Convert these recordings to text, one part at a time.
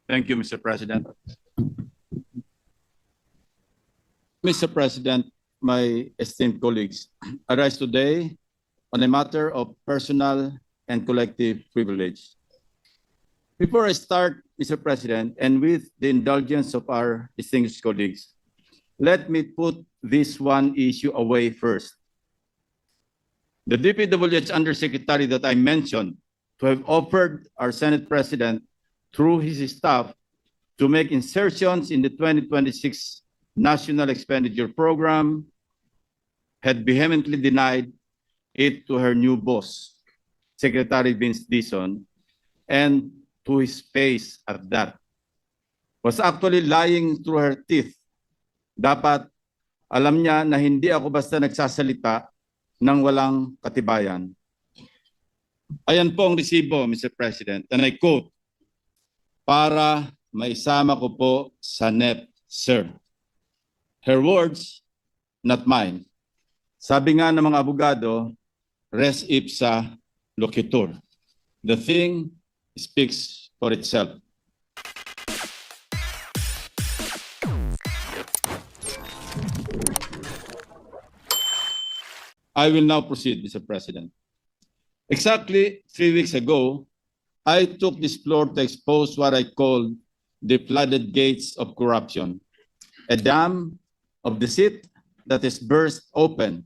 Thank you, Mr. President. Mr. President, my esteemed colleagues, I rise today on a matter of personal and collective privilege. Before I start, Mr. President, and with the indulgence of our distinguished colleagues, let me put this one issue away first. The DPWH Undersecretary that I mentioned to have offered our Senate President through his staff to make insertions in the 2026 National Expenditure Program had vehemently denied it to her new boss, Secretary Vince Dizon, and to his face at that. Was actually lying through her teeth. Dapat alam niya na hindi ako basta nagsasalita ng walang katibayan. Ayan po ang resibo, Mr. President, and I quote, para maisama ko po sa NEP, sir. Her words, not mine. Sabi nga ng mga abogado, res ipsa loquitur. The thing speaks for itself. I will now proceed, Mr. President. Exactly 3 weeks ago, I took this floor to expose what I call the flooded gates of corruption, a dam of deceit that is burst open,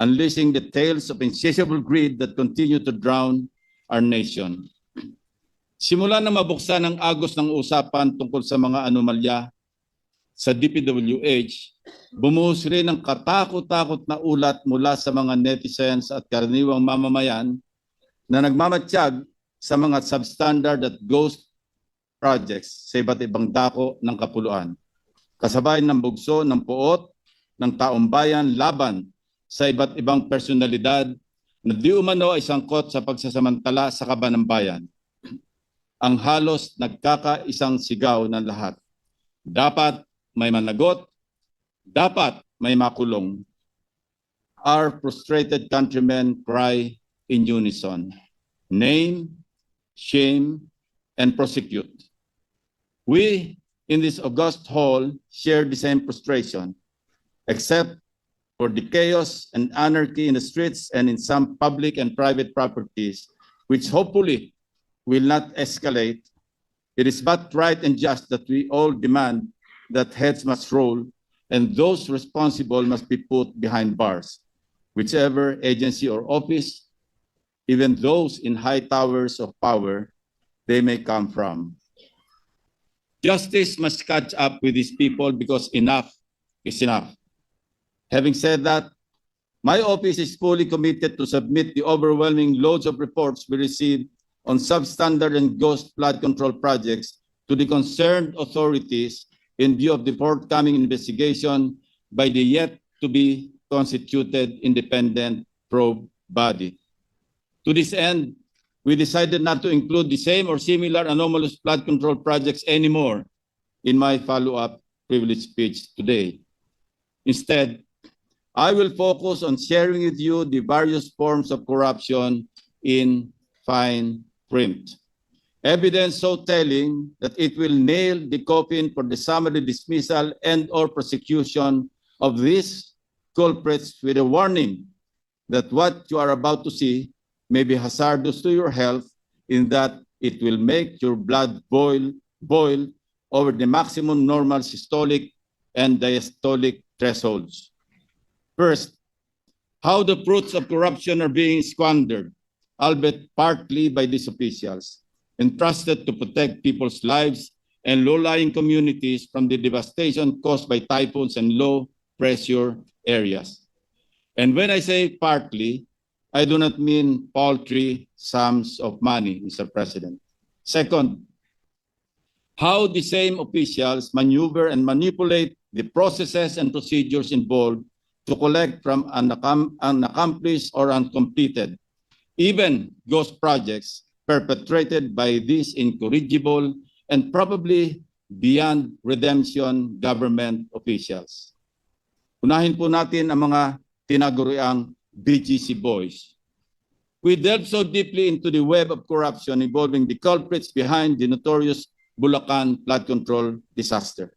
unleashing the tales of insatiable greed that continue to drown our nation. Simula na mabuksan ang agos ng usapan tungkol sa mga anomalya sa DPWH, bumuhos rin ang katakot-takot na ulat mula sa mga netizens at karaniwang mamamayan na nagmamatsyag sa mga substandard at ghost projects sa iba't ibang dako ng kapuluan. Kasabay ng bugso ng puot ng taong bayan laban sa iba't ibang personalidad na di umano ay sangkot sa pagsasamantala sa kaban ng bayan. Ang halos nagkakaisang sigaw ng lahat. Dapat may managot, dapat may makulong. Our frustrated countrymen cry in unison. Name, shame, and prosecute. We in this august hall share the same frustration, except for the chaos and anarchy in the streets and in some public and private properties, which hopefully will not escalate. It is but right and just that we all demand that heads must roll and those responsible must be put behind bars, whichever agency or office, even those in high towers of power, they may come from. Justice must catch up with these people because enough is enough. Having said that, my office is fully committed to submit the overwhelming loads of reports we receive on substandard and ghost flood control projects to the concerned authorities in view of the forthcoming investigation by the yet-to-be constituted independent probe body. To this end, we decided not to include the same or similar anomalous flood control projects anymore in my follow-up privilege speech today. Instead, I will focus on sharing with you the various forms of corruption in fine print. Evidence so telling that it will nail the coffin for the summary dismissal and or prosecution of these culprits with a warning that what you are about to see may be hazardous to your health in that it will make your blood boil over the maximum normal systolic and diastolic thresholds. First, how the fruits of corruption are being squandered, albeit partly by these officials, entrusted to protect people's lives and low-lying communities from the devastation caused by typhoons and low-pressure areas. And when I say partly, I do not mean paltry sums of money, Mr. President. Second, how the same officials maneuver and manipulate the processes and procedures involved to collect from unaccomplished or uncompleted, even ghost projects perpetrated by these incorrigible and probably beyond redemption government officials. Unahin po natin ang mga tinaguriang BGC boys. We delve so deeply into the web of corruption involving the culprits behind the notorious Bulacan flood control disaster.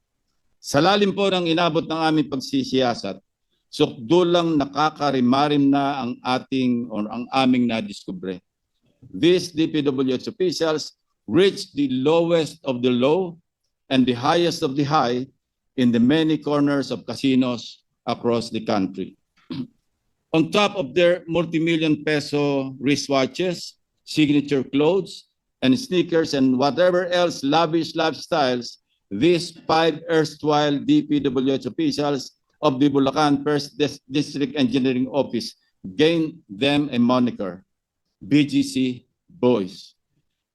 Sa lalim po ng inabot ng aming pagsisiyasat, sukdulang nakakarimarim na ang aming nadiskubre. These DPWH officials reached the lowest of the low and the highest of the high in the many corners of casinos across the country. On top of their multi-million peso wristwatches, signature clothes, and sneakers and whatever else lavish lifestyles, these 5 erstwhile DPWH officials of the Bulacan First District Engineering Office gained them a moniker, BGC Boys.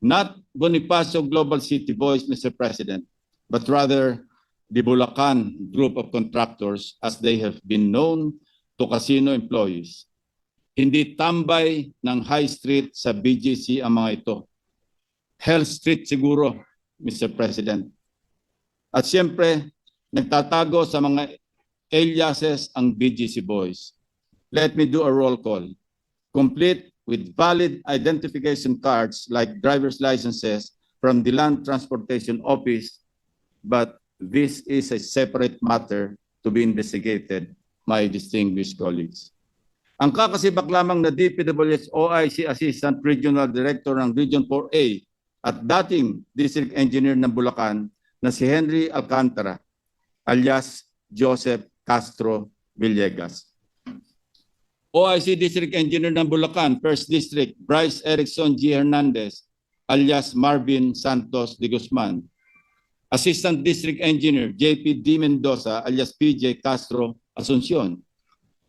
Not Bonifacio Global City Boys, Mr. President, but rather the Bulacan group of contractors as they have been known to casino employees. Hindi tambay ng high street sa BGC ang mga ito. Hell Street siguro, Mr. President. At siyempre, nagtatago sa mga aliases ang BGC Boys. Let me do a roll call, complete with valid identification cards like driver's licenses from the Land Transportation Office, but this is a separate matter to be investigated, my distinguished colleagues. Ang kakasibak lamang na DPWH OIC Assistant Regional Director ng Region 4A at dating District Engineer ng Bulacan na si Henry Alcantara alias Joseph Castro Villegas. OIC District Engineer ng Bulacan, First District, Bryce Erickson G. Hernandez alias Marvin Santos de Guzman. Assistant District Engineer JP D. Mendoza alias PJ Castro Asuncion.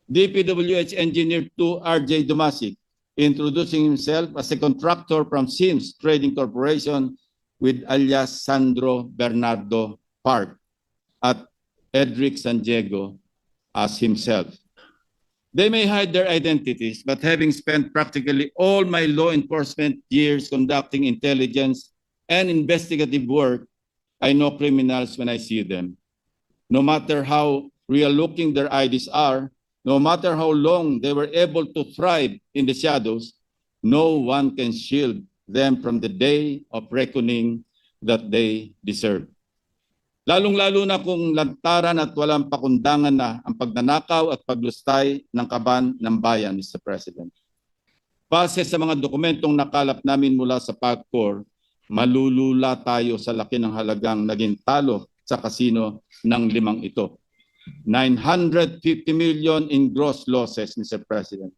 DPWH Engineer 2 RJ Dumasic, introducing himself as a contractor from Sims Trading Corporation with alias Sandro Bernardo Park at Edric San Diego as himself. They may hide their identities, but having spent practically all my law enforcement years conducting intelligence and investigative work, I know criminals when I see them. No matter how real-looking their IDs are, no matter how long they were able to thrive in the shadows, no one can shield them from the day of reckoning that they deserve. Lalong-lalo na kung lantaran at walang pakundangan na ang pagnanakaw at paglustay ng kaban ng bayan, Mr. President. Base sa mga dokumentong nakalap namin mula sa PAGCOR, malulula tayo sa laki ng halagang naging talo sa kasino ng 5 ito. 950 million in gross losses, Mr. President.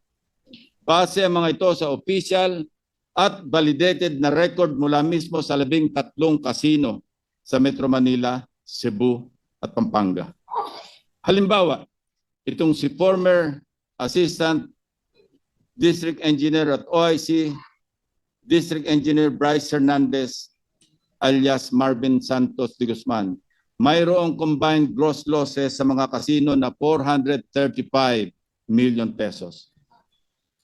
Base ang mga ito sa official at validated na record mula mismo sa 13 kasino sa Metro Manila, Cebu at Pampanga. Halimbawa, itong si former Assistant District Engineer at OIC, District Engineer Bryce Hernandez alias Marvin Santos de Guzman, mayroong combined gross losses sa mga kasino na 435 million pesos.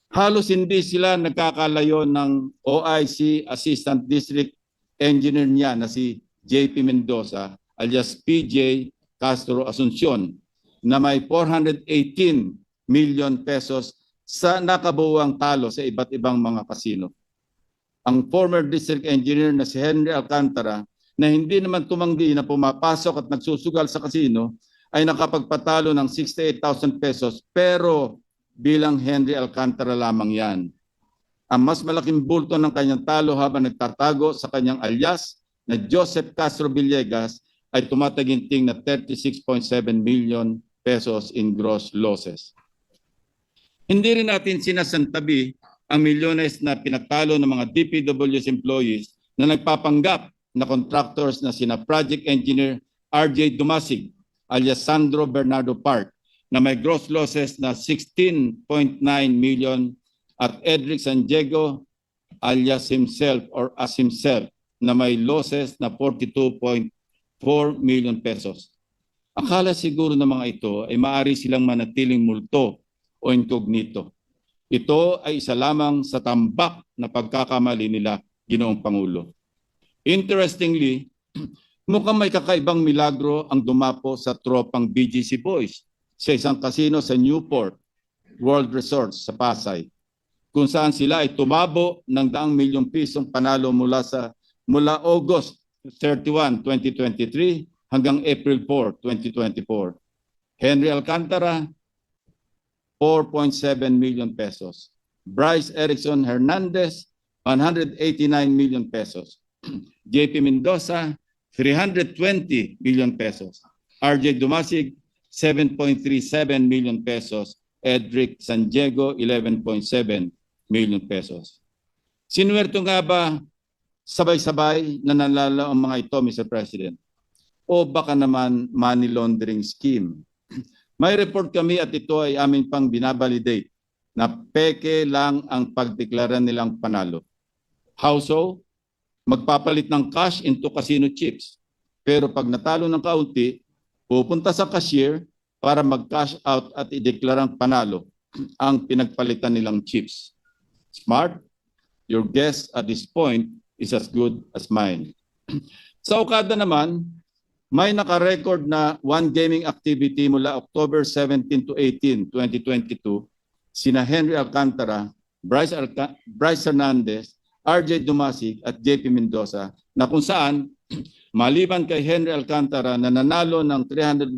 Halos hindi sila nagkakalayo ng OIC Assistant District Engineer niya na si JP Mendoza alias PJ Castro Asuncion na may 418 million pesos sa nakabuwang talo sa iba't ibang mga kasino. Ang former District Engineer na si Henry Alcantara na hindi naman tumanggi na pumapasok at nagsusugal sa kasino ay nakapagpatalo ng 68,000 pesos pero bilang Henry Alcantara lamang yan. Ang mas malaking bulto ng kanyang talo habang nagtatago sa kanyang alias na Joseph Castro Villegas ay tumataginting na 36.7 million pesos in gross losses. Hindi rin natin sinasantabi ang milyones na pinagtalo ng mga DPWH employees na nagpapanggap na contractors na sina Project Engineer RJ Dumasig alias Sandro Bernardo Park na may gross losses na 16.9 million at Edric San Diego alias himself or as himself na may losses na 42.4 million pesos. Akala siguro ng mga ito ay maaari silang manatiling multo o incognito. Ito ay isa lamang sa tambak na pagkakamali nila, Ginoong Pangulo. Interestingly, mukhang may kakaibang milagro ang dumapo sa tropang BGC Boys sa isang kasino sa Newport World Resorts sa Pasay, kung saan sila ay tumabo ng 100 milyong pisong panalo mula August 31, 2023 hanggang April 4, 2024. Henry Alcantara, 4.7 million pesos. Bryce Erickson Hernandez, 189 million pesos. JP Mendoza, 320 million pesos. RJ Dumasig, 7.37 million pesos. Edric San Diego, 11.7 million pesos. Sinuwerto nga ba sabay-sabay na nanlala ang mga ito, Mr. President? O baka naman money laundering scheme? May report kami at ito ay aming pang binabalidate na peke lang ang pagdeklara nilang panalo. How so? Magpapalit ng cash into casino chips. Pero pag natalo ng kaunti, pupunta sa cashier para mag-cash out at ideklarang panalo ang pinagpalitan nilang chips. Smart? Your guess at this point is as good as mine. Sa Okada naman, may naka-record na one gaming activity mula October 17 to 18, 2022, sina Henry Alcantara, Bryce Hernandez, RJ Dumasig at JP Mendoza, na kung saan maliban kay Henry Alcantara na nanalo ng 301,000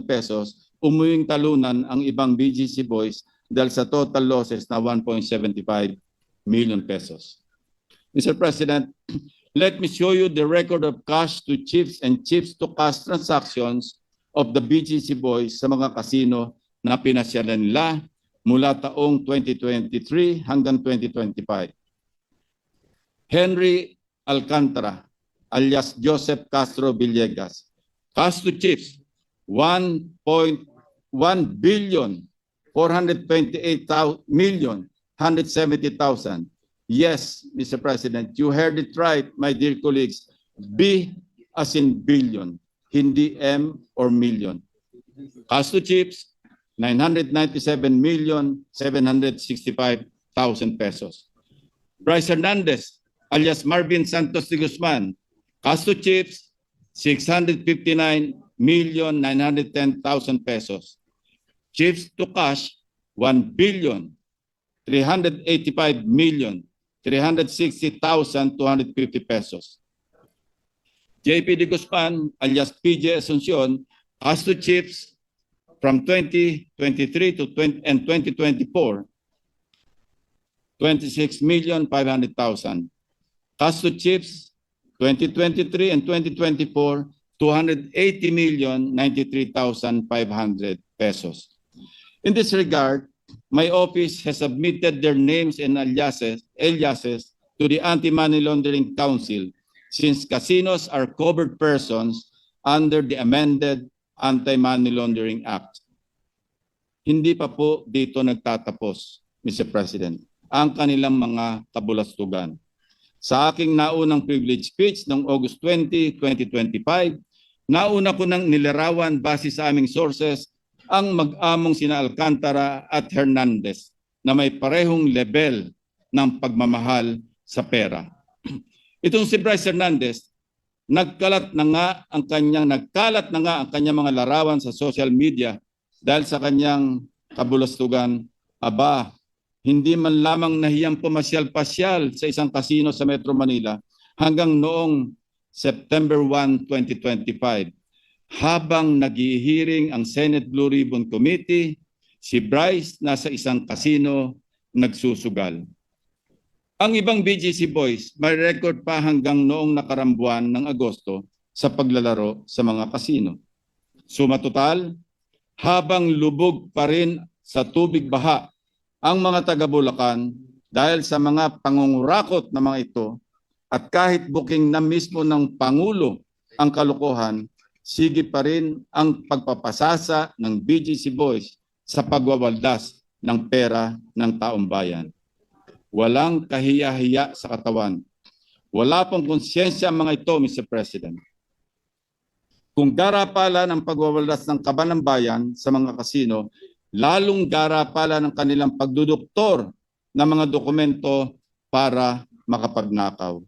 pesos, umuwing talunan ang ibang BGC boys dahil sa total losses na 1.75 million pesos. Mr. President, let me show you the record of cash to chips and chips to cash transactions of the BGC boys sa mga kasino na pinasyalan nila mula taong 2023 hanggang 2025. Henry Alcantara, alias Joseph Castro Villegas, cash to chips, 1.1 billion 428,170,000. Yes, Mr. President, you heard it right, my dear colleagues. B as in billion, hindi M or million. Cash to chips, 997,765,000 pesos. Bryce Hernandez, alias Marvin Santos de Guzman, cash to chips, 659,910,000 pesos. Chips to cash, 1,385,360,250 pesos. JP de Guzman, alias PJ Asuncion, cash to chips from 2023 to 2024, 26,500,000. Cash to chips, 2023 and 2024, 280,093,500 pesos. In this regard, my office has submitted their names and aliases to the Anti-Money Laundering Council since casinos are covered persons under the amended Anti-Money Laundering Act. Hindi pa po dito nagtatapos, Mr. President, ang kanilang mga kabulastugan. Sa aking naunang privilege speech noong August 20, 2025, nauna ko nang nilarawan base sa aming sources ang mag-among sina Alcantara at Hernandez na may parehong level ng pagmamahal sa pera. Itong si Bryce Hernandez, nagkalat na nga ang kanyang mga larawan sa social media dahil sa kanyang kabulastugan. Aba, hindi man lamang nahiyang pumasyal-pasyal sa isang kasino sa Metro Manila hanggang noong September 1, 2025. Habang naghihiring ang Senate Blue Ribbon Committee, si Bryce nasa isang kasino nagsusugal. Ang ibang BGC boys may record pa hanggang noong nakarambuan ng Agosto sa paglalaro sa mga kasino. Suma total, habang lubog pa rin sa tubig baha ang mga taga-Bulacan dahil sa mga pangungurakot na mga ito at kahit booking na mismo ng Pangulo ang kalokohan, sige pa rin ang pagpapasasa ng BGC boys sa pagwawaldas ng pera ng taong bayan. Walang kahiya-hiya sa katawan. Wala pong konsyensya ang mga ito, Mr. President. Kung garapala ng pagwawaldas ng kaban ng bayan sa mga kasino, lalong garapala ng kanilang pagduduktor ng mga dokumento para makapagnakaw.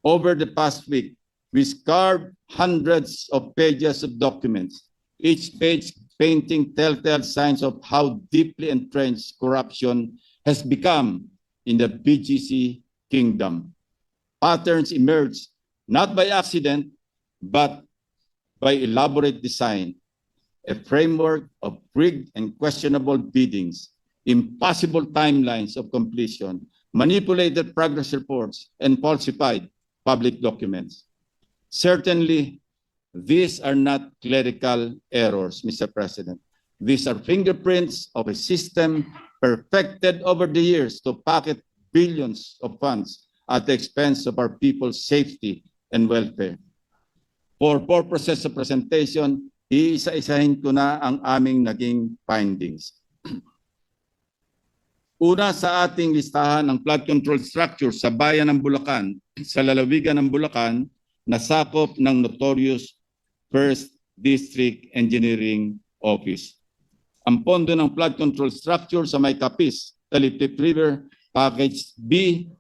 Over the past week, we scoured hundreds of pages of documents, each page painting telltale signs of how deeply entrenched corruption has become in the BGC kingdom. Patterns emerged not by accident, but by elaborate design, a framework of rigged and questionable biddings, impossible timelines of completion, manipulated progress reports, and falsified public documents. Certainly, these are not clerical errors, Mr. President. These are fingerprints of a system perfected over the years to pocket billions of funds at the expense of our people's safety and welfare. For purposes of presentation, iisa-isahin ko na ang aming naging findings. Una sa ating listahan ang flood control structure sa bayan ng Bulacan, sa lalawigan ng Bulacan, na sakop ng notorious First District Engineering Office. Ang pondo ng flood control structure sa May Capiz, Taliptip River, Package B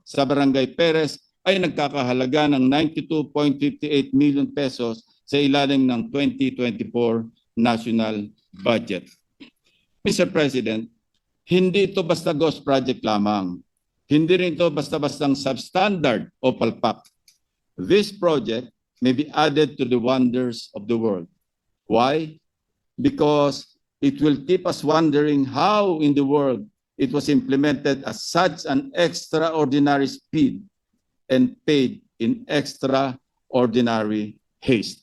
sa Barangay Perez ay nagkakahalaga ng 92.58 million pesos sa ilalim ng 2024 national budget. Mr. President, hindi ito basta ghost project lamang. Hindi rin ito basta-bastang substandard o palpak. This project may be added to the wonders of the world. Why? Because it will keep us wondering how in the world it was implemented at such an extraordinary speed and paid in extraordinary haste.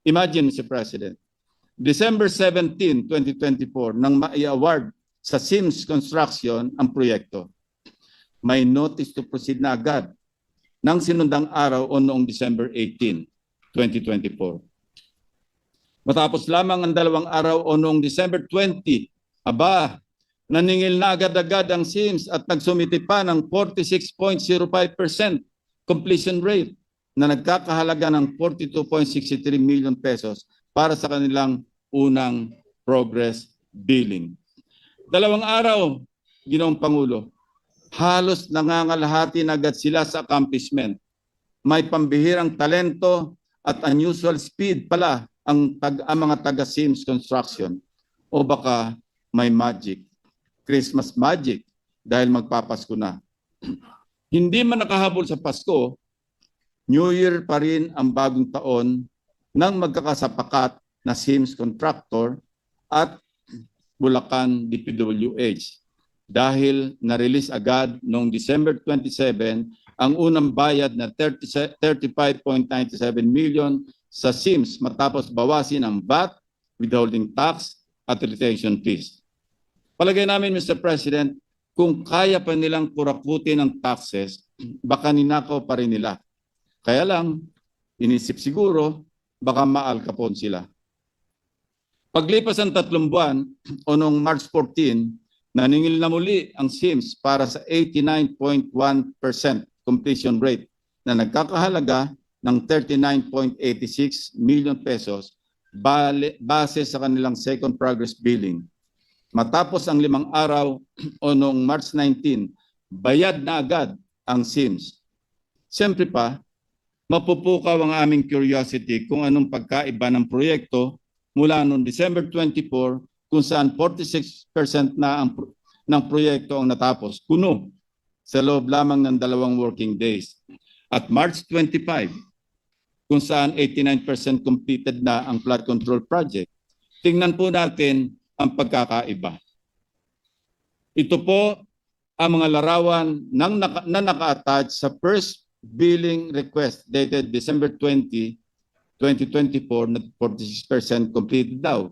Imagine, Mr. President, December 17, 2024, nang mai-award sa Sims Construction ang proyekto, may notice to proceed na agad ng sinundang araw o noong December 18, 2024. Matapos lamang ang 2 araw o noong December 20, naningil na agad-agad ang Sims at nagsumiti pa ng 46.05% completion rate na nagkakahalaga ng 42.63 million pesos para sa kanilang unang progress billing. 2 araw, Ginoong Pangulo, halos nangangalahati na agad sila sa accomplishment. May pambihirang talento at unusual speed pala ang mga taga-Sims Construction. O baka may magic, Christmas magic, dahil magpapasko na. Hindi man nakahabol sa Pasko, New Year pa rin ang bagong taon ng magkakasapakat na Sims Contractor at Bulacan DPWH dahil na-release agad noong December 27 ang unang bayad na 35.97 million sa Sims matapos bawasin ang VAT, withholding tax at retention fees. Palagay namin, Mr. President, kung kaya pa nilang kurakutin ang taxes, baka ninakaw pa rin nila. Kaya lang, inisip siguro, baka maal-kapon sila. Paglipas ang 3 buwan, o noong March 14, naningil na muli ang Sims para sa 89.1% completion rate na nagkakahalaga ng 39.86 million pesos base sa kanilang second progress billing. Matapos ang 5 araw o noong March 19, bayad na agad ang Sims. Siyempre pa, mapupukaw ang aming curiosity kung anong pagkaiba ng proyekto mula noong December 24 kung saan 46% na ng proyekto ang natapos, kuno, sa loob lamang ng 2 working days. At March 25, kung saan 89% completed na ang flood control project. Tingnan po natin ang pagkakaiba. Ito po ang mga larawan na naka-attach sa first billing request dated December 20, 2024 na 46% completed daw.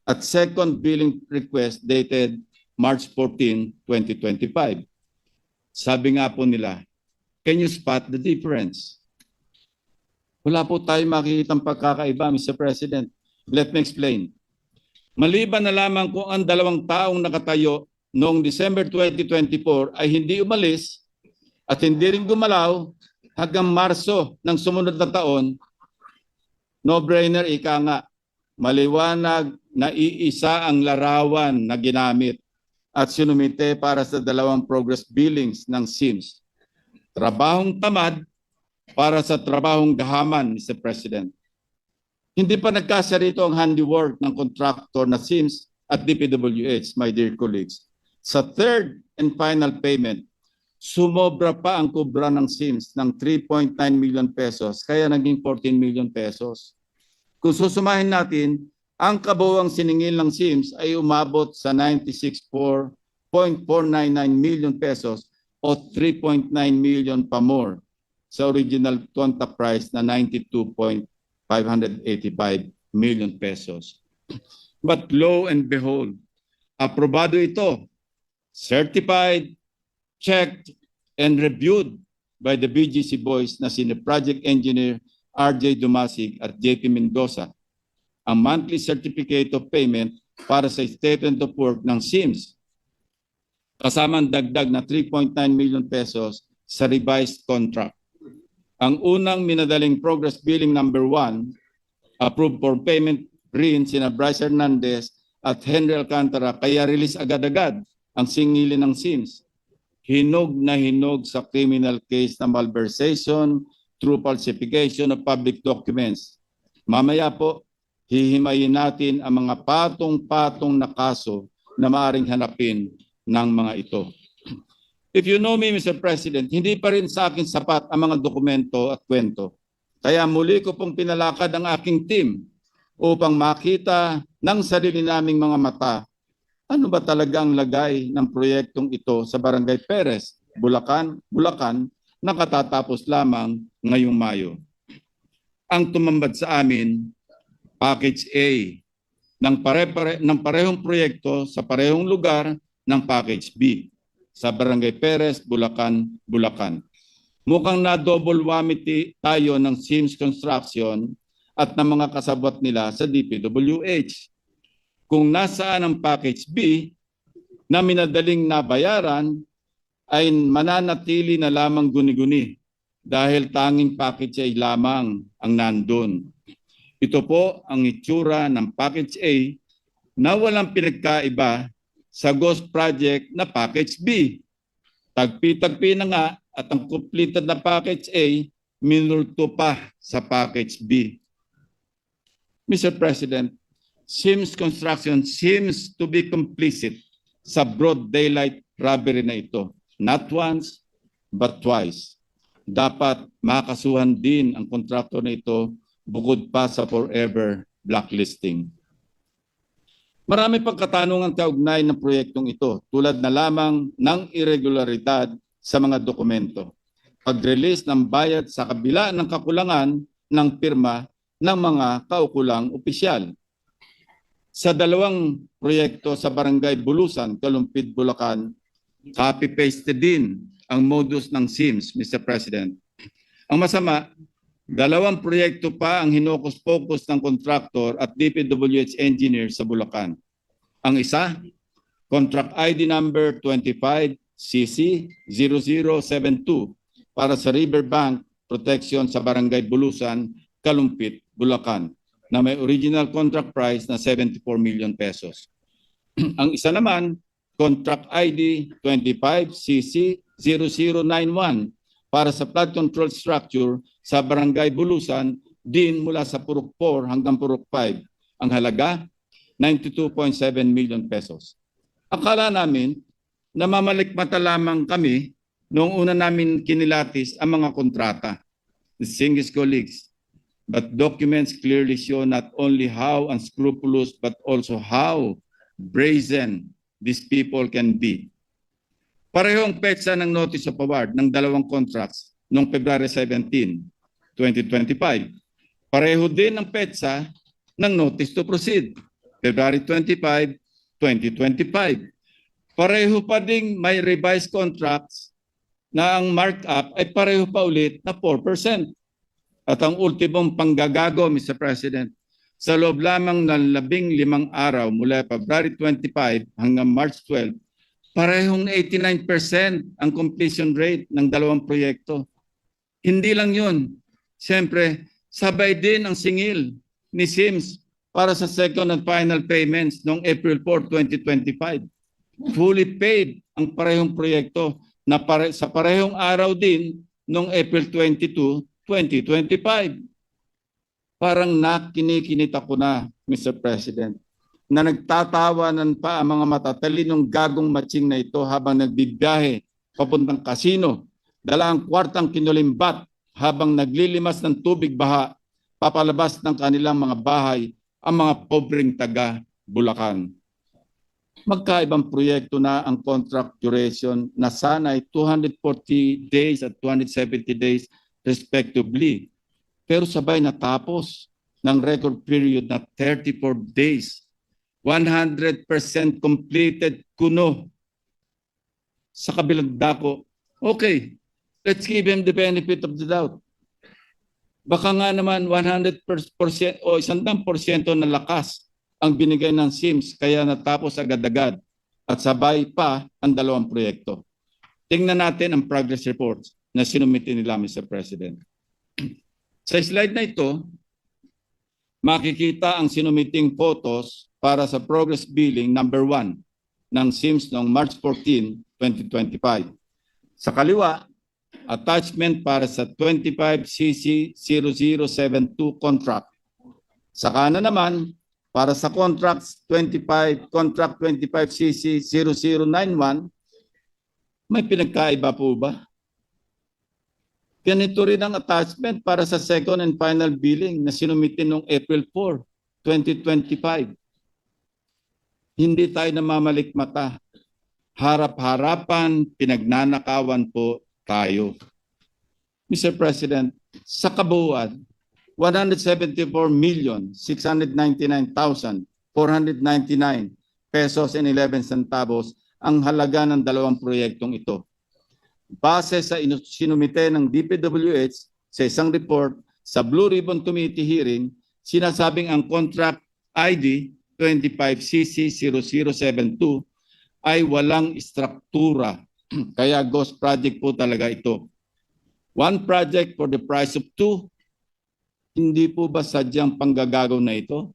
At second billing request dated March 14, 2025. Sabi nga po nila, can you spot the difference? Wala po tayo makikitang pagkakaiba, Mr. President. Let me explain. Maliban na lamang kung ang 2 taong nakatayo noong December 2024 ay hindi umalis at hindi rin gumalaw hanggang Marso ng sumunod na taon, no-brainer ika nga, maliwanag na iisa ang larawan na ginamit at sinumite para sa 2 progress billings ng Sims. Trabahong tamad para sa trabahong gahaman, Mr. President. Hindi pa nagkasya rito ang handiwork ng contractor na Sims at DPWH, my dear colleagues. Sa third and final payment, Sumobra pa ang kubra ng SIMS ng 3.9 million pesos, kaya naging 14 million pesos. Kung susumahin natin, ang kabuuang siningil ng SIMS ay umabot sa 96.499 million pesos o 3.9 million pa more sa original contract price na 92.585 million pesos. But lo and behold, aprobado ito, certified, checked, and reviewed by the BGC boys na sina Project Engineer RJ Dumasig at JP Mendoza. Ang monthly certificate of payment para sa statement of work ng SIMS, kasamang dagdag na 3.9 million pesos sa revised contract. Ang unang minadaling progress billing number 1, approved for payment rin sina Bryce Hernandez at Henry Alcantara, kaya release agad-agad ang singilin ng SIMS. Hinog na hinog sa criminal case na malversation through falsification of public documents. Mamaya po, hihimayin natin ang mga patong-patong na kaso na maaaring hanapin ng mga ito. If you know me, Mr. President, hindi pa rin sa akin sapat ang mga dokumento at kwento. Kaya muli ko pong pinalakad ang aking team upang makita ng sarili naming mga mata ano ba talaga ang lagay ng proyektong ito sa Barangay Perez, Bulacan, na katatapos lamang ngayong Mayo. Ang tumambad sa amin, Package A, ng parehong proyekto sa parehong lugar ng Package B, sa Barangay Perez, Bulacan. Mukhang na-double whammy tayo ng SIMS Construction at ng mga kasabwat nila sa DPWH. Kung nasaan ang Package B na minadaling nabayaran ay mananatili na lamang guni-guni dahil tanging package ay lamang ang nandun. Ito po ang itsura ng Package A na walang pinagkaiba sa ghost project na Package B. Tagpi-tagpi na nga at ang completed na Package A minulto pa sa Package B. Mr. President, SIMS Construction seems to be complicit sa broad daylight robbery na ito. Not once, but twice. Dapat makasuhan din ang kontraktor na ito bukod pa sa forever blacklisting. Marami pang katanungan kaugnay ng proyektong ito tulad na lamang ng irregularidad sa mga dokumento. Pag-release ng bayad sa kabila ng kakulangan ng pirma ng mga kaukulang opisyal. Sa dalawang proyekto sa Barangay Bulusan, Kalumpit, Bulacan, copy-paste din ang modus ng SIMS, Mr. President. Ang masama, dalawang proyekto pa ang hinokus-pokus ng kontraktor at DPWH engineer sa Bulacan. Ang isa, contract ID number 25CC0072 para sa riverbank protection sa Barangay Bulusan, Kalumpit, Bulacan, na may original contract price na 74 million pesos. Ang isa naman, contract ID 25CC0091 para sa flood control structure sa Barangay Bulusan, din mula sa Purok 4 hanggang Purok 5. Ang halaga, 92.7 million pesos. Akala namin na mamalikmata lamang kami noong una namin kinilatis ang mga kontrata, distinguished colleagues. But documents clearly show not only how unscrupulous but also how brazen these people can be. Parehong petsa ng notice of award ng dalawang contracts noong February 17, 2025. Pareho din ang petsa ng notice to proceed, February 25, 2025. Pareho pa ding may revised contracts na ang markup ay pareho pa ulit na 4%. At ang ultimong panggagago, Mr. President, sa loob lamang ng 15 araw mula February 25 hanggang March 12, parehong 89% ang completion rate ng dalawang proyekto. Hindi lang yun. Siyempre, sabay din ang singil ni SIMS para sa second and final payments noong April 4, 2025. Fully paid ang parehong proyekto na sa parehong araw din noong April 22, 2025. Parang nakinikinit ako na, Mr. President, na nagtatawanan pa ang mga matatalinong gagong matching na ito habang nagbibiyahe papuntang casino, dala ang kwartang kinulimbat habang naglilimas ng tubig baha papalabas ng kanilang mga bahay ang mga pobreng taga Bulacan. Magkaibang proyekto na ang contract duration na sana ay 240 days at 270 days respectively. Pero sabay natapos ng record period na 34 days. 100% completed kuno. Sa kabilang dako, okay, let's give him the benefit of the doubt. Baka nga naman 100% o 100% na lakas ang binigay ng SIMS kaya natapos agad-agad at sabay pa ang dalawang proyekto. Tingnan natin ang progress reports na sinumiti nila, Mr. President. Sa slide na ito, makikita ang sinumiting photos para sa progress billing number 1 ng SIMS noong March 14, 2025. Sa kaliwa, attachment para sa 25CC0072 contract. Sa kanan naman, para sa contract 25CC0091, may pinagkaiba po ba? Ganito rin ang attachment para sa second and final billing na sinumitin noong April 4, 2025. Hindi tayo namamalikmata. Harap-harapan, pinagnanakawan po tayo. Mr. President, sa kabuuan, 174,699,499 pesos and 11 centavos ang halaga ng dalawang proyektong ito. Base sa sinumite ng DPWH sa isang report sa Blue Ribbon Committee hearing, sinasabing ang contract ID 25CC0072 ay walang struktura. Kaya ghost project po talaga ito. One project for the price of two. Hindi po ba sadyang panggagago na ito?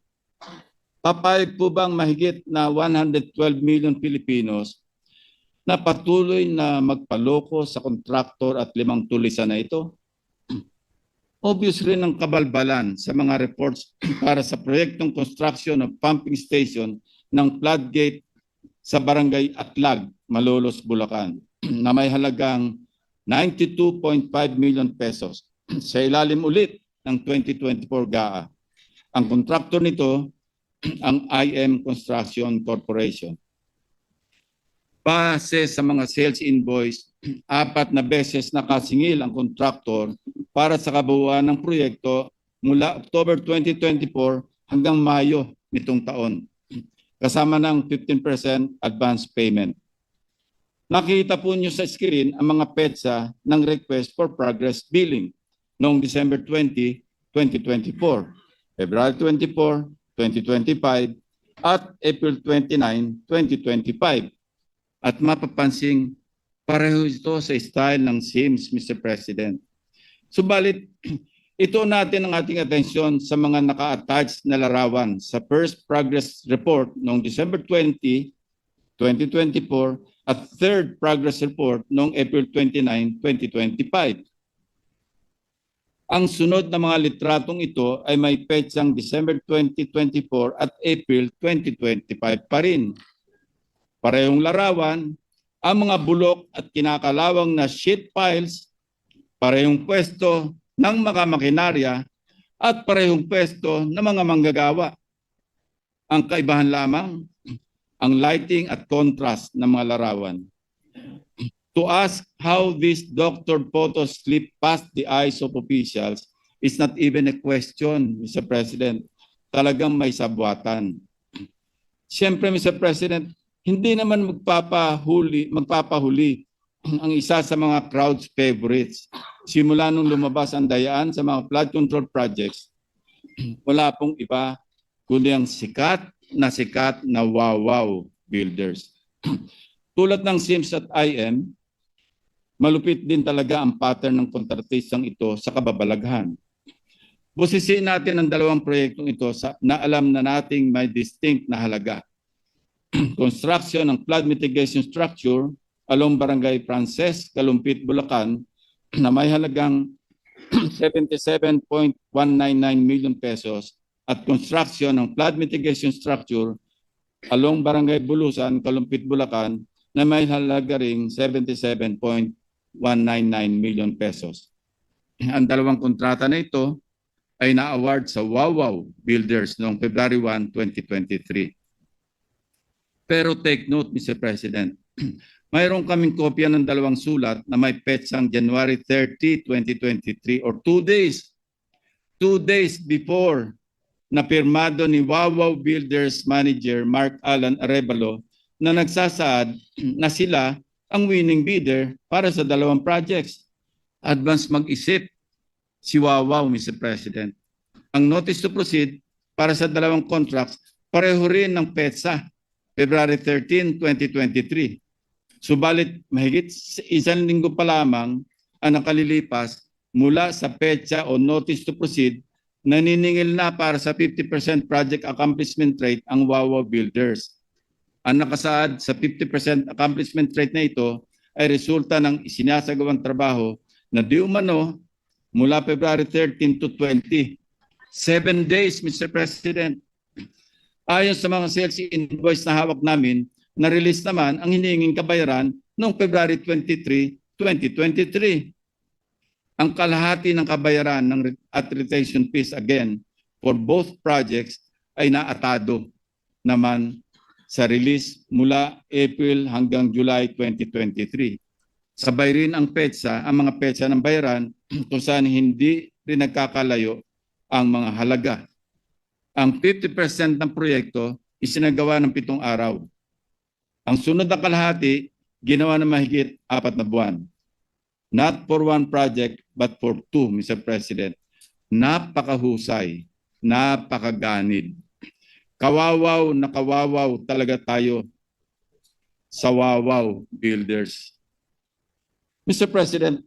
Papayag po bang mahigit na 112 million Filipinos na patuloy na magpaloko sa kontraktor at 5 tulisan na ito? Obvious rin ang kabalbalan sa mga reports para sa proyektong construction of pumping station ng floodgate sa Barangay Atlag, Malolos, Bulacan na may halagang 92.5 million pesos sa ilalim ulit ng 2024 GAA. Ang kontraktor nito, ang IM Construction Corporation. Base sa mga sales invoice, 4 na beses nakasingil ang kontraktor para sa kabuuan ng proyekto mula October 2024 hanggang Mayo nitong taon, kasama ng 15% advance payment. Nakita po niyo sa screen ang mga petsa ng request for progress billing noong December 20, 2024, February 24, 2025, at April 29, 2025. At mapapansing pareho ito sa style ng SIMS, Mr. President. Subalit, ito natin ang ating atensyon sa mga naka-attach na larawan sa first progress report noong December 20, 2024 at third progress report noong April 29, 2025. Ang sunod na mga litratong ito ay may petsang December 2024 at April 2025 pa rin. Parehong larawan, ang mga bulok at kinakalawang na sheet piles, parehong pwesto ng mga makinarya at parehong pwesto ng mga manggagawa. Ang kaibahan lamang, ang lighting at contrast ng mga larawan. To ask how these doctored photos slip past the eyes of officials is not even a question, Mr. President. Talagang may sabwatan. Siyempre, Mr. President, hindi naman magpapahuli ang isa sa mga crowd's favorites. Simula nung lumabas ang dayaan sa mga flood control projects, wala pong iba kundi ang sikat na wow builders. Tulad ng SIMS at IM, malupit din talaga ang pattern ng kontratistang ito sa kababalaghan. Busisiin natin ang dalawang proyektong ito na alam na nating may distinct na halaga. Construction ng flood mitigation structure along Barangay Frances, Kalumpit, Bulacan na may halagang 77.199 million pesos at construction ng flood mitigation structure along Barangay Bulusan, Kalumpit, Bulacan na may halaga ring 77.199 million pesos. Ang dalawang kontrata na ito ay na-award sa Wawaw Builders noong February 1, 2023. Pero take note, Mr. President, mayroon kaming kopya ng dalawang sulat na may petsang January 30, 2023 or 2 days before na pirmado ni Wawaw Builders Manager Mark Alan Arevalo na nagsasaad na sila ang winning bidder para sa dalawang projects. Advance mag-isip si Wawaw, Mr. President. Ang notice to proceed para sa dalawang contracts pareho rin ng petsa, February 13, 2023. Subalit mahigit isang linggo pa lamang ang nakalilipas mula sa petsa o notice to proceed, naniningil na para sa 50% project accomplishment rate ang Wawaw Builders. Ang nakasaad sa 50% accomplishment rate na ito ay resulta ng isinasagawang trabaho na di umano mula February 13 to 20. 7 days, Mr. President. Ayon sa mga sales invoice na hawak namin, na-release naman ang hinihinging kabayaran noong February 23, 2023. Ang kalahati ng kabayaran at retention fees again for both projects ay naatado naman sa release mula April hanggang July 2023. Sabay rin ang mga petsa ng bayaran kung saan hindi rin nagkakalayo ang mga halaga. Ang 50% ng proyekto isinagawa ng 7 araw. Ang sunod na kalahati, ginawa ng mahigit 4 na buwan. Not for one project, but for 2, Mr. President. Napakahusay, napakaganid. Kawawaw na kawawaw talaga tayo sa Wawaw Builders. Mr. President,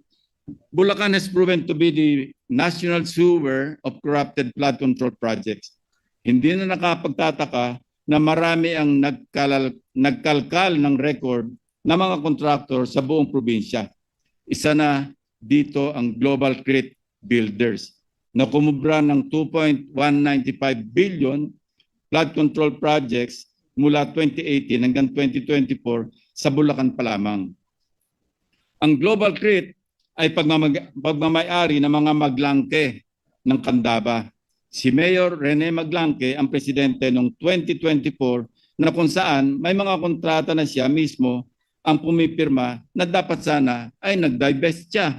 Bulacan has proven to be the national sewer of corrupted flood control projects. Hindi na nakapagtataka na marami ang nagkalkal ng record ng mga kontraktor sa buong probinsya. Isa na dito ang Global Crit Builders na kumubra ng 2.195 billion flood control projects mula 2018 hanggang 2024 sa Bulacan pa lamang. Ang Global Crit ay pagmamayari ng mga maglangke ng Candaba. Si Mayor Rene Maglangke ang presidente noong 2024 na kung saan may mga kontrata na siya mismo ang pumipirma na dapat sana ay nag-divest siya.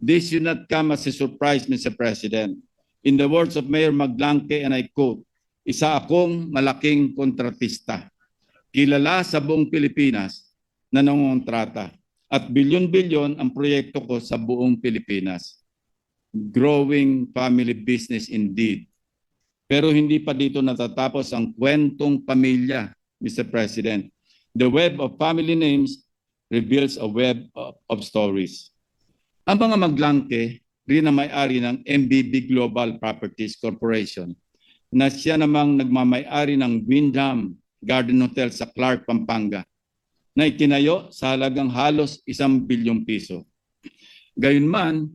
This should not come as a surprise, Mr. President. In the words of Mayor Maglangke, and I quote, "Isa akong malaking kontratista. Kilala sa buong Pilipinas na nangongontrata at bilyon-bilyon ang proyekto ko sa buong Pilipinas. Growing family business indeed." Pero hindi pa dito natatapos ang kwentong pamilya, Mr. President. The web of family names reveals a web of stories. Ang mga Maglangke rin ang may-ari ng MBB Global Properties Corporation na siya namang nagmamay-ari ng Windham Garden Hotel sa Clark, Pampanga na itinayo sa halagang halos 1 bilyong piso. Gayunman,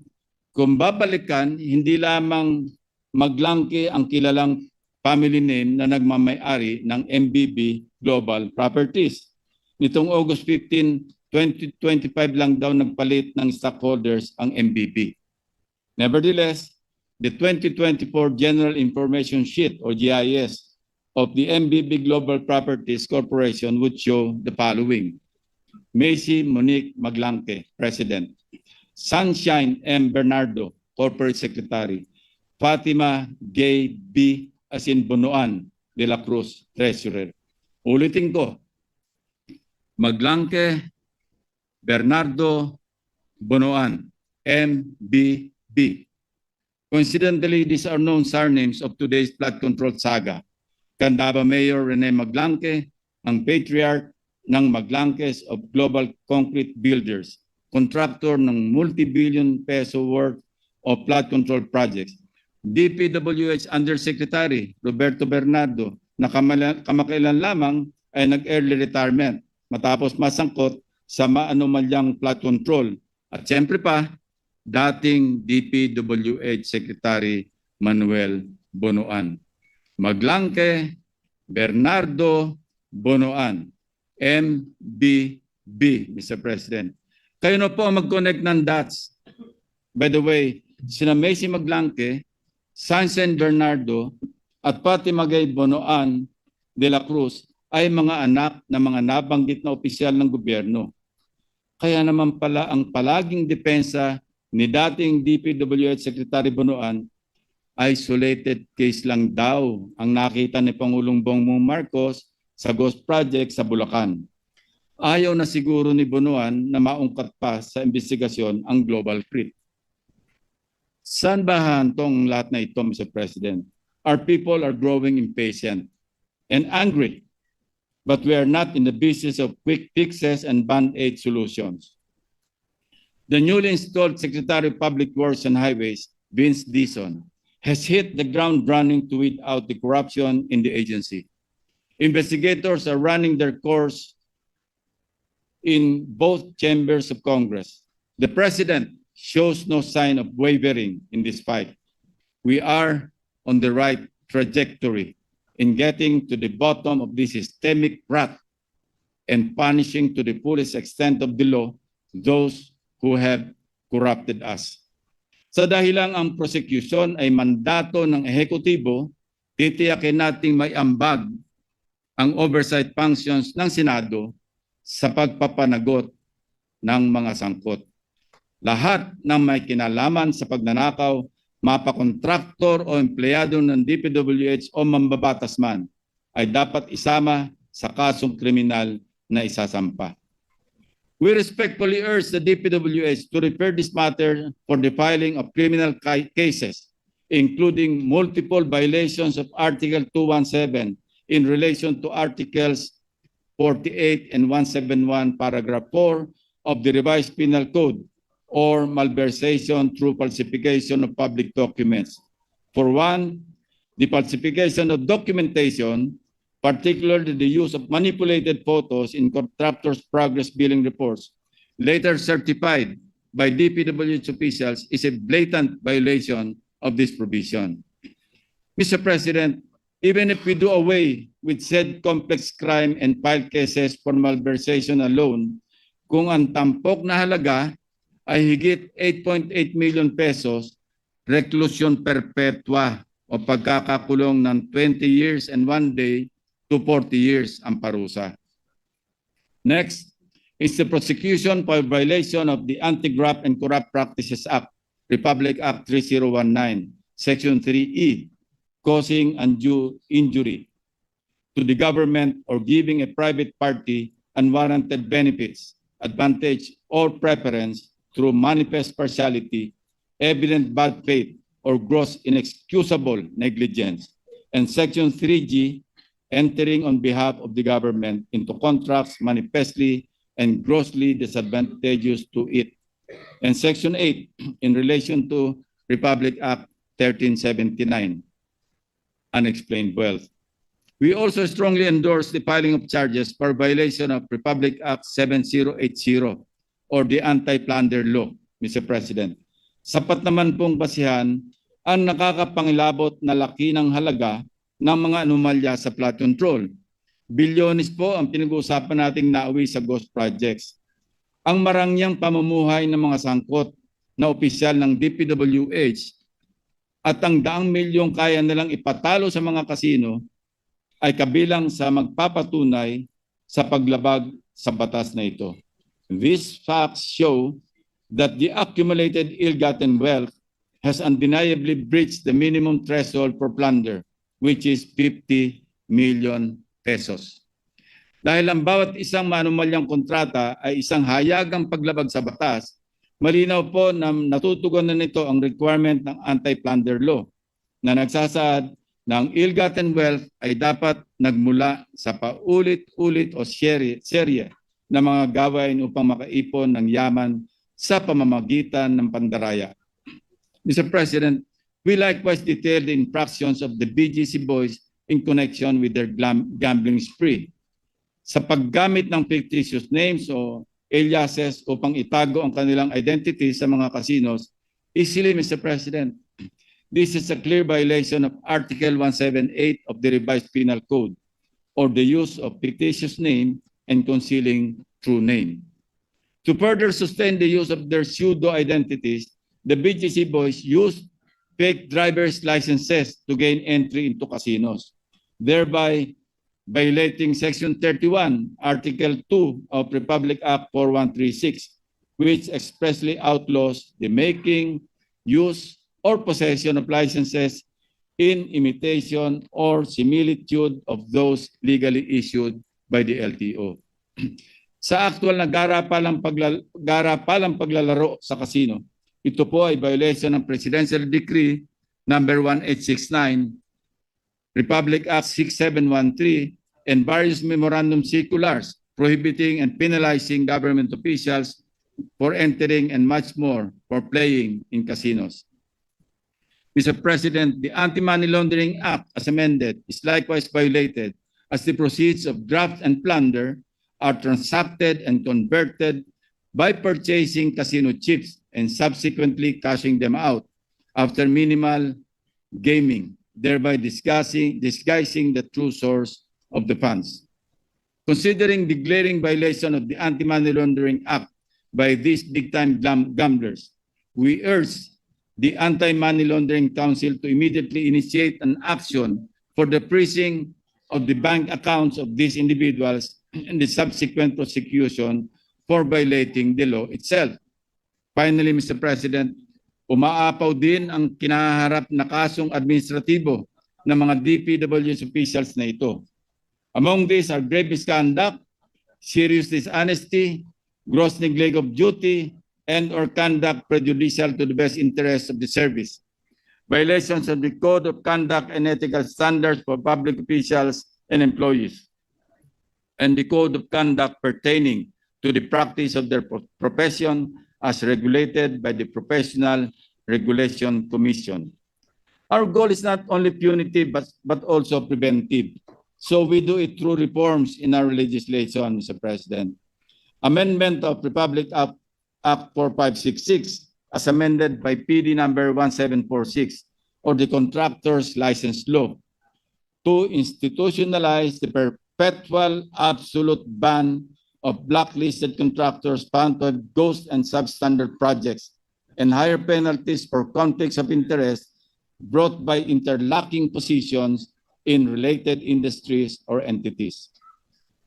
kung babalikan, hindi lamang Maglangke ang kilalang family name na nagmamay-ari ng MBB Global Properties. Nitong August 15, 2025 lang daw nagpalit ng stockholders ang MBB. Nevertheless, the 2024 General Information Sheet or GIS of the MBB Global Properties Corporation would show the following. Macy Monique Maglangke, President. Sunshine M. Bernardo, Corporate Secretary. Fatima Gay B. Bonoan de la Cruz, Treasurer. Ulitin ko. Maglangke, Bernardo, Bonoan, MBB. Coincidentally, these are known surnames of today's flood control saga. Candaba Mayor Rene Maglangke, ang patriarch ng Maglangkes of Global Concrete Builders, contractor ng multi-billion peso worth of flood control projects. DPWH Undersecretary Roberto Bernardo na kamakailan lamang ay nag-early retirement matapos masangkot sa maanumalyang flood control. At siyempre pa, dating DPWH Secretary Manuel Bonoan. Maglangke, Bernardo, Bonoan. MBB, Mr. President. Kayo na po ang mag-connect ng dots. By the way, sina Macy Maglangke, Sansen Bernardo, at pati Magay Bonoan de la Cruz ay mga anak ng mga nabanggit na opisyal ng gobyerno. Kaya naman pala ang palaging depensa ni dating DPWH Secretary Bonoan, isolated case lang daw ang nakita ni Pangulong Bongbong Marcos sa Ghost Project sa Bulacan. Ayaw na siguro ni Bonoan na maungkat pa sa investigasyon ang global threat. Saan ba hantong lahat na ito, Mr. President? Our people are growing impatient and angry, but we are not in the business of quick fixes and band-aid solutions. The newly installed Secretary of Public Works and Highways, Vince Dizon, has hit the ground running to weed out the corruption in the agency. Investigators are running their course in both chambers of Congress. The President shows no sign of wavering in this fight. We are on the right trajectory in getting to the bottom of this systemic rot and punishing to the fullest extent of the law those who have corrupted us. Sa dahilang ang prosecution ay mandato ng ehekutibo, titiyakin nating may ambag ang oversight functions ng Senado sa pagpapanagot ng mga sangkot. Lahat ng may kinalaman sa pagnanakaw, mapakontraktor o empleyado ng DPWH o mambabatas man, ay dapat isama sa kasong kriminal na isasampa. We respectfully urge the DPWH to refer this matter for the filing of criminal cases, including multiple violations of Article 217 in relation to Articles 48 and 171, Paragraph 4 of the Revised Penal Code, or malversation through falsification of public documents. For one, the falsification of documentation, particularly the use of manipulated photos in contractors' progress billing reports, later certified by DPWH officials, is a blatant violation of this provision. Mr. President, even if we do away with said complex crime and file cases for malversation alone, kung ang tampok na halaga ay higit 8.8 million pesos, reclusion perpetua o pagkakakulong ng 20 years and 1 day to 40 years ang parusa. Next is the prosecution for violation of the Anti-Graft and Corrupt Practices Act, Republic Act 3019, Section 3E, causing undue injury to the government or giving a private party unwarranted benefits, advantage, or preference through manifest partiality, evident bad faith, or gross inexcusable negligence. And Section 3G, entering on behalf of the government into contracts manifestly and grossly disadvantageous to it. And Section 8, in relation to Republic Act 1379, unexplained wealth. We also strongly endorse the filing of charges for violation of Republic Act 7080 or the Anti-Plunder Law, Mr. President. Sapat naman pong basihan ang nakakapangilabot na laki ng halaga ng mga anomalya sa flood control. Bilyones po ang pinag-uusapan nating nauwi sa ghost projects. Ang marangyang pamumuhay ng mga sangkot na opisyal ng DPWH at ang daang milyong kaya nilang ipatalo sa mga kasino ay kabilang sa magpapatunay sa paglabag sa batas na ito. These facts show that the accumulated ill-gotten wealth has undeniably breached the minimum threshold for plunder, which is 50 million pesos. Dahil ang bawat isang manumalyang kontrata ay isang hayagang paglabag sa batas, malinaw po na natutugon na nito ang requirement ng anti-plunder law na nagsasaad na ang ill-gotten wealth ay dapat nagmula sa paulit-ulit o serye na mga gawain upang makaipon ng yaman sa pamamagitan ng pandaraya. Mr. President, we likewise detail the infractions of the BGC boys in connection with their gambling spree. Sa paggamit ng fictitious names o aliases upang itago ang kanilang identity sa mga casinos, easily, Mr. President, this is a clear violation of Article 178 of the Revised Penal Code, or the use of fictitious name and concealing true name. To further sustain the use of their pseudo identities, the BGC boys used fake driver's licenses to gain entry into casinos, thereby violating Section 31, Article 2 of Republic Act 4136, which expressly outlaws the making, use, or possession of licenses in imitation or similitude of those legally issued by the LTO. Sa actual na garapalang paglalaro sa casino, ito po ay violation ng Presidential Decree number 1869, Republic Act 6713, and various memorandum circulars prohibiting and penalizing government officials for entering and much more for playing in casinos. Mr. President, the Anti-Money Laundering Act as amended is likewise violated as the proceeds of graft and plunder are transacted and converted by purchasing casino chips and subsequently cashing them out after minimal gaming, thereby disguising the true source of the funds. Considering the glaring violation of the Anti-Money Laundering Act by these big-time gamblers, we urge the Anti-Money Laundering Council to immediately initiate an action for the freezing of the bank accounts of these individuals and the subsequent prosecution for violating the law itself. Finally, Mr. President, umaapaw din ang kinaharap na kasong administratibo ng mga DPWH officials na ito. Among these are grave misconduct, serious dishonesty, gross neglect of duty, and or conduct prejudicial to the best interests of the service, violations of the Code of Conduct and Ethical Standards for public officials and employees, and the Code of Conduct pertaining to the practice of their profession as regulated by the Professional Regulation Commission. Our goal is not only punitive but also preventive. So we do it through reforms in our legislation, Mr. President. Amendment of Republic Act 4566 as amended by PD number 1746 or the Contractors License Law to institutionalize the perpetual absolute ban of blacklisted contractors found to have ghost and substandard projects and higher penalties for conflicts of interest brought by interlocking positions in related industries or entities.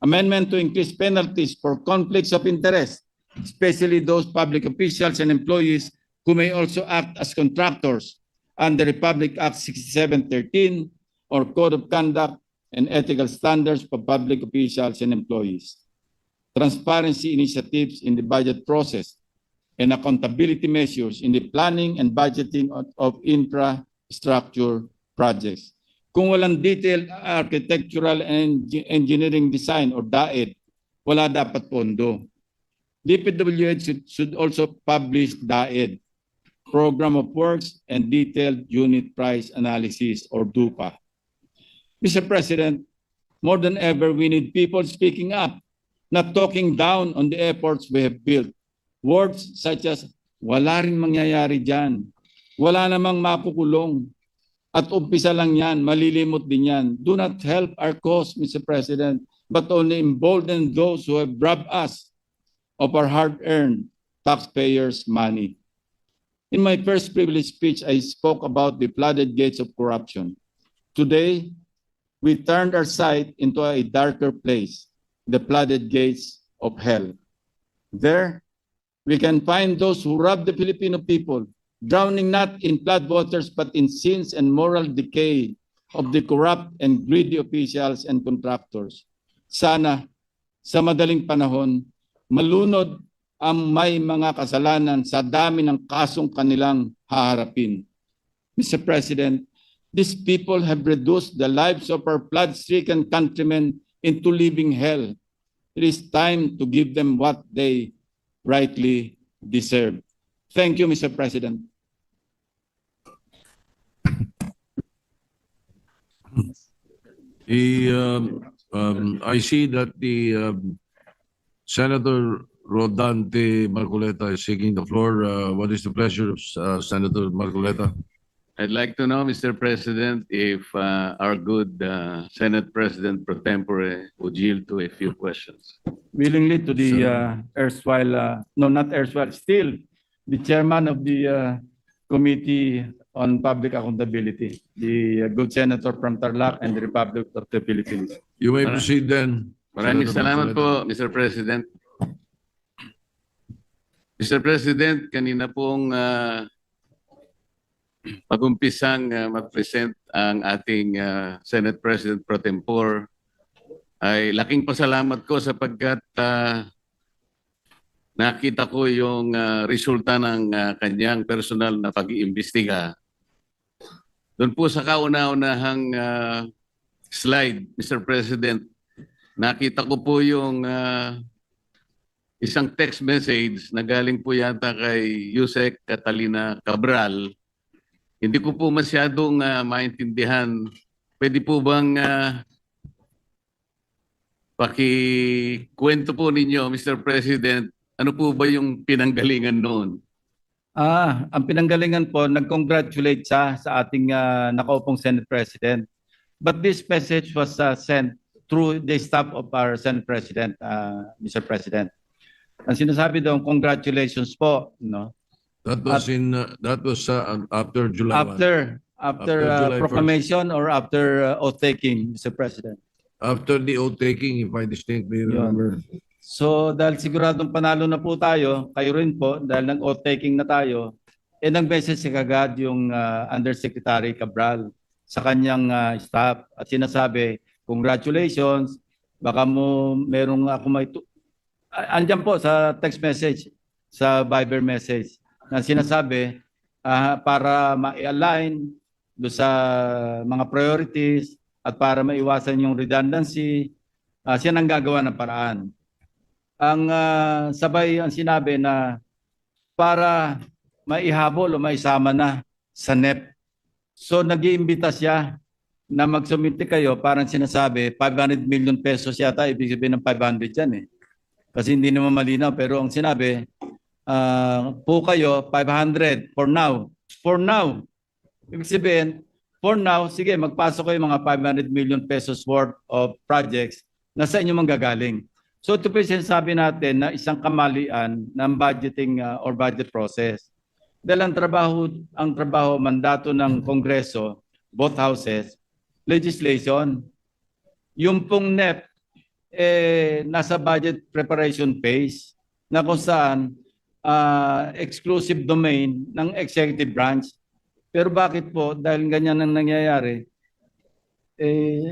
Amendment to increase penalties for conflicts of interest, especially those public officials and employees who may also act as contractors under Republic Act 6713 or Code of Conduct and Ethical Standards for Public Officials and Employees. Transparency initiatives in the budget process and accountability measures in the planning and budgeting of infrastructure projects. Kung walang detailed architectural and engineering design or DAED, wala dapat pondo. DPWH should also publish DAED, Program of Works and Detailed Unit Price Analysis or DUPA. Mr. President, more than ever, we need people speaking up, not talking down on the efforts we have built. Words such as, wala rin mangyayari dyan, wala namang makukulong, at umpisa lang yan, malilimot din yan, do not help our cause, Mr. President, but only embolden those who have robbed us of our hard-earned taxpayers' money. In my first privilege speech, I spoke about the flooded gates of corruption. Today, we turned our sight into a darker place, the flooded gates of hell. There, we can find those who rob the Filipino people, drowning not in floodwaters but in sins and moral decay of the corrupt and greedy officials and contractors. Sana, sa madaling panahon, malunod ang may mga kasalanan sa dami ng kasong kanilang haharapin. Mr. President, these people have reduced the lives of our flood-stricken countrymen into living hell. It is time to give them what they rightly deserve. Thank you, Mr. President. I see that the Senator Rodante Marcoleta is seeking the floor. What is the pleasure of Senator Marcoleta? I'd like to know, Mr. President, if our good Senate President pro tempore would yield to a few questions. Willingly to the no, not erstwhile, still the chairman of the Committee on Public Accountability, the good senator from Tarlac and the Republic of the Philippines. You may Mara- proceed then. Maraming Senator salamat Marcoleta. po, Mr. President. Mr. President, kanina pong mag-umpisang mag-present ang ating Senate President pro tempore, ay laking pasalamat ko sapagkat nakita ko yung resulta ng kanyang personal na pag-iimbestiga. Doon po sa kauna-unahang slide, Mr. President, nakita ko po yung isang text message na galing po yata kay Yusek Catalina Cabral. Hindi ko po masyadong maintindihan. Pwede po bang pakikwento po ninyo, Mr. President, ano po ba yung pinanggalingan noon? Ang pinanggalingan po, nag-congratulate siya sa ating nakaupong Senate President. But this message was sent through the staff of our Senate President, Mr. President. Ang sinasabi doon, congratulations po, no? That was after July 1. After July 1st. proclamation or after oath taking, Mr. President. After the oath taking, if I distinctly remember. So dahil siguradong panalo na po tayo, kayo rin po, dahil nag-oath taking na tayo, nag-message si kagad yung Undersecretary Cabral sa kanyang staff at sinasabi, congratulations, baka mo merong ako may... Andyan po sa text message, sa Viber message, na sinasabi para ma-align do sa mga priorities at para maiwasan yung redundancy, siya nang gagawa ng paraan. Ang sabay ang sinabi na para maihabol o maisama na sa NEP. So nag-iimbita siya na magsumite kayo, parang sinasabi 500 million pesos yata, ibig sabihin ng 500 yan eh. Kasi hindi naman malinaw, pero ang sinabi, po kayo 500 for now. For now. Ibig sabihin, for now, sige, magpasok kayo mga 500 million pesos worth of projects na sa inyo manggagaling. So ito po yung sinasabi natin na isang kamalian ng budgeting or budget process. Dahil ang trabaho, mandato ng Kongreso, both houses, legislation, yung pong NEP, nasa budget preparation phase na kung saan exclusive domain ng executive branch. Pero bakit po, dahil ganyan ang nangyayari,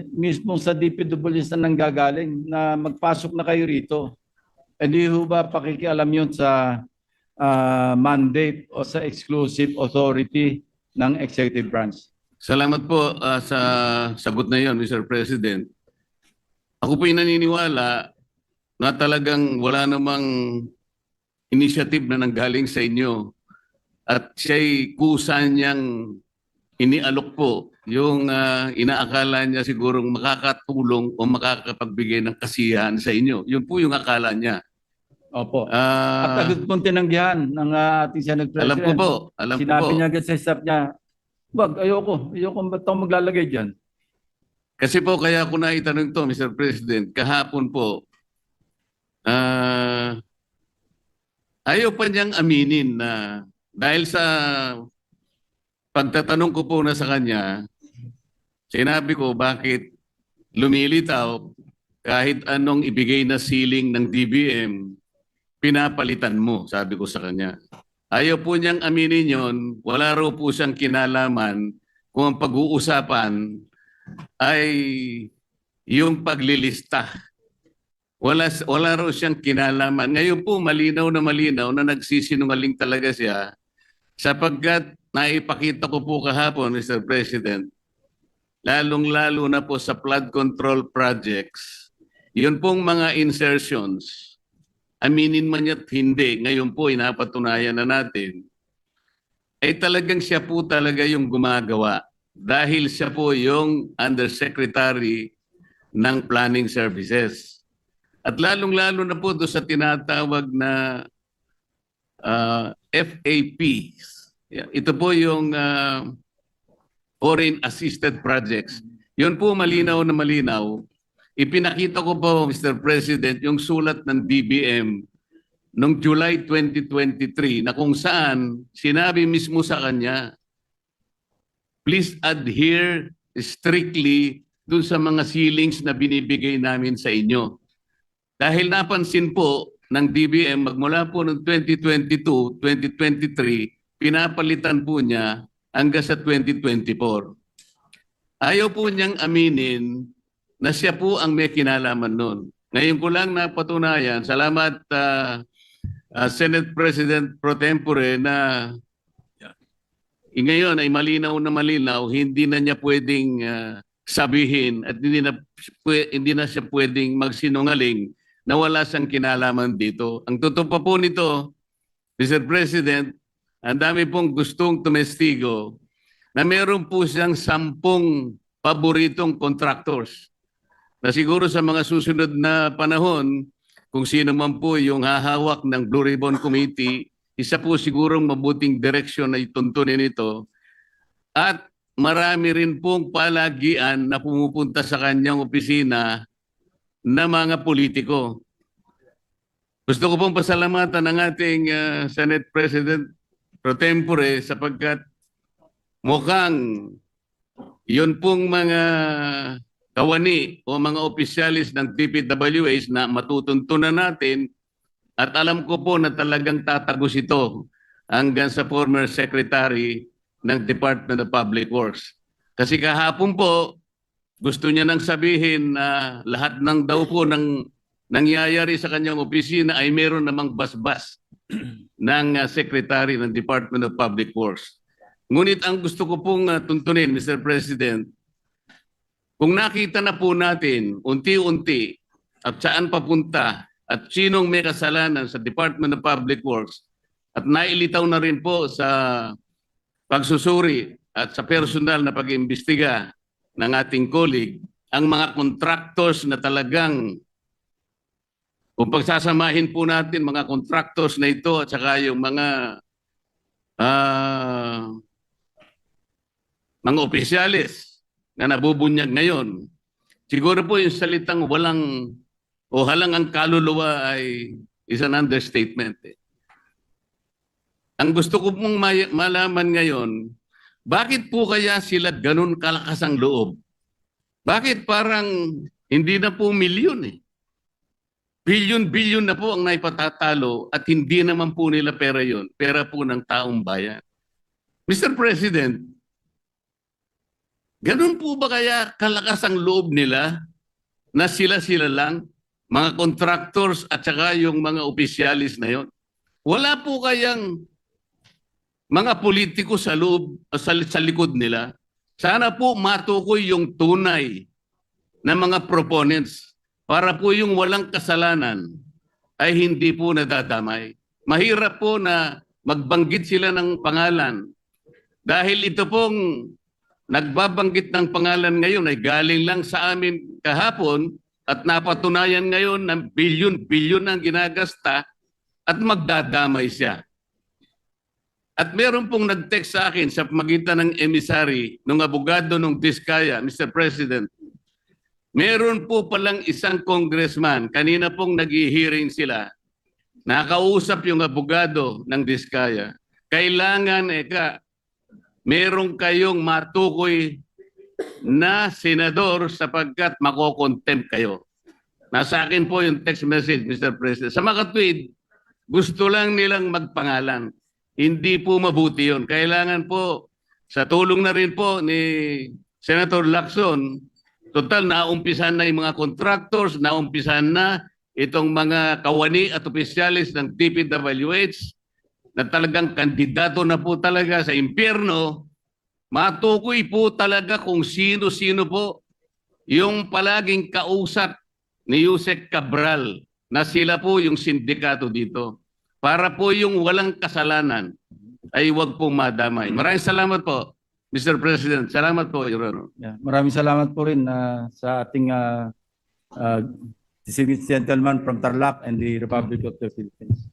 mismo sa DPWs na nanggagaling na magpasok na kayo rito. Hindi ho ba pakikialam yun sa mandate o sa exclusive authority ng executive branch? Salamat po sa sagot na yon, Mr. President. Ako po yung naniniwala na talagang wala namang initiative na nanggaling sa inyo at siya'y kusa niyang inialok po yung inaakala niya sigurong makakatulong o makakapagbigay ng kasiyahan sa inyo. Yun po yung akala niya. Opo. At agad pong tinanggihan ng ating Senate President. Alam ko po. Sinabi niya agad sa staff niya, wag, ayoko ba't ako maglalagay dyan? Kasi po kaya ako naitanong to, Mr. President, kahapon po, ayaw pa niyang aminin na dahil sa pagtatanong ko po na sa kanya, sinabi ko bakit lumilitaw kahit anong ibigay na ceiling ng DBM, pinapalitan mo, sabi ko sa kanya. Ayaw po niyang aminin yon, wala raw po siyang kinalaman kung ang pag-uusapan ay yung paglilista. Wala raw siyang kinalaman. Ngayon po malinaw na nagsisinungaling talaga siya sapagkat naipakita ko po kahapon, Mr. President, lalong-lalo na po sa flood control projects, yun pong mga insertions, aminin man niya't hindi, ngayon po inapatunayan na natin, ay talagang siya po talaga yung gumagawa dahil siya po yung Undersecretary ng Planning Services. At lalong-lalo na po doon sa tinatawag na FAPs. Ito po yung foreign assisted projects. Yun po malinaw na malinaw. Ipinakita ko po, Mr. President, yung sulat ng DBM noong July 2023 na kung saan sinabi mismo sa kanya, please adhere strictly dun sa mga ceilings na binibigay namin sa inyo. Dahil napansin po ng DBM magmula po noong 2022, 2023, pinapalitan po niya hanggang sa 2024. Ayaw po niyang aminin na siya po ang may kinalaman noon. Ngayon ko lang napatunayan, salamat Senate President Pro Tempore na ngayon ay malinaw na malinaw, hindi na niya pwedeng sabihin at hindi na siya pwedeng magsinungaling na wala siyang kinalaman dito. Ang totoo pa po nito, Mr. President, ang dami pong gustong tumestigo na meron po siyang 10 paboritong contractors na siguro sa mga susunod na panahon, kung sino man po yung hahawak ng Blue Ribbon Committee, isa po sigurong mabuting direksyon na ituntunin ito. At marami rin pong palagian na pumupunta sa kanyang opisina na mga politiko. Gusto ko pong pasalamatan ng ating Senate President Pro Tempore sapagkat mukhang yun pong mga kawani o mga opisyalis ng DPWH na matutuntunan natin at alam ko po na talagang tatagos ito hanggang sa former Secretary ng Department of Public Works. Kasi kahapon po, gusto niya nang sabihin na lahat ng daw po ng nangyayari sa kanyang opisina ay meron namang basbas ng Secretary ng Department of Public Works. Ngunit ang gusto ko pong tuntunin, Mr. President, kung nakita na po natin unti-unti at saan papunta at sinong may kasalanan sa Department of Public Works at nailitaw na rin po sa pagsusuri at sa personal na pag-iimbestiga ng ating colleague, ang mga contractors na talagang, kung pagsasamahin po natin mga contractors na ito at saka yung mga opisyalis na nabubunyag ngayon, siguro po yung salitang walang o halang ang kaluluwa ay is an understatement. Ang gusto ko pong malaman ngayon, bakit po kaya sila ganun kalakas ang loob? Bakit parang hindi na po milyon eh? Bilyon-bilyon na po ang naipatatalo at hindi naman po nila pera yun. Pera po ng taong bayan. Mr. President, ganun po ba kaya kalakas ang loob nila na sila-sila lang, mga contractors at saka yung mga opisyalis na yun? Wala po kayang mga politiko sa loob, sa likod nila? Sana po matukoy yung tunay na mga proponents para po yung walang kasalanan ay hindi po nadadamay. Mahirap po na magbanggit sila ng pangalan dahil ito pong nagbabanggit ng pangalan ngayon ay galing lang sa amin kahapon at napatunayan ngayon ng bilyon-bilyon ang ginagasta at magdadamay siya. At meron pong nag-text sa akin sa magitan ng emissary ng abogado ng Diskaya, Mr. President. Meron po palang isang congressman, kanina pong nag-hearing sila, nakausap yung abogado ng Diskaya. Kailangan, meron kayong matukoy na senador sapagkat makokontempt kayo. Nasa akin po yung text message, Mr. President. Sa mga tweet, gusto lang nilang magpangalan. Hindi po mabuti yun. Kailangan po, sa tulong na rin po ni Senator Lacson, total naumpisan na yung mga contractors, naumpisan na itong mga kawani at opisyalis ng DPWH na talagang kandidato na po talaga sa impyerno. Matukoy po talaga kung sino-sino po yung palaging kausap ni Yusek Cabral na sila po yung sindikato dito. Para po yung walang kasalanan ay huwag pong madamay. Maraming salamat po, Mr. President. Salamat po, Your Honor. Yeah, maraming salamat po rin sa ating distinguished gentleman from Tarlac and the Republic of the Philippines.